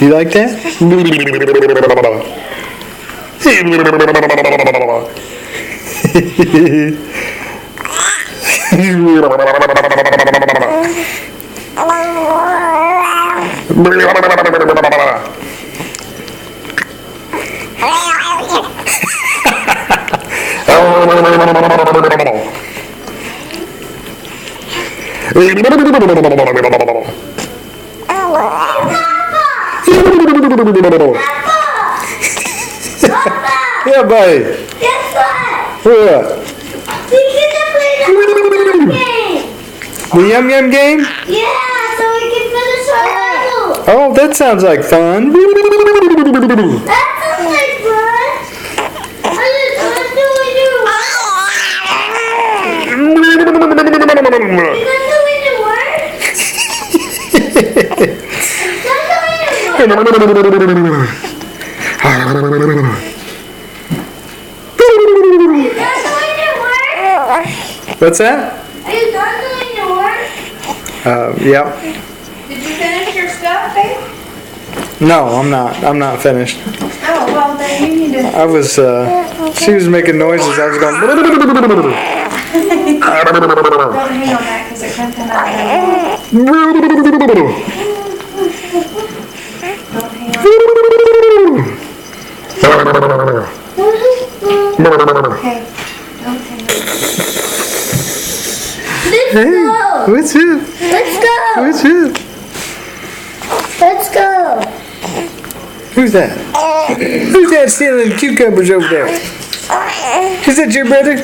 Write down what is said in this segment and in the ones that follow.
Do you like that? Yeah, buddy. Guess what? What? We get to play the game. The Yum Yum game? Yeah, so we can finish our level. Oh, that sounds like fun. That sounds like fun. Let's do it. Is that the way to work? Is that the way to work? What's that? Are you done doing your work? Yep. Did you finish your stuff, babe? No, I'm not. I'm not finished. Oh, well, then you need to... I was, she was making noises. I was going. Don't hang on that because it comes out. Don't hang on. Okay. Don't hang on. Hey, what's up? Let's go. What's up? Let's go. Who's that? Who's that stealing cucumbers over there? Is that your brother?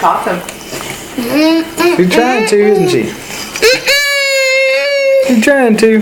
Caught them. You're trying to, isn't she? You're trying to.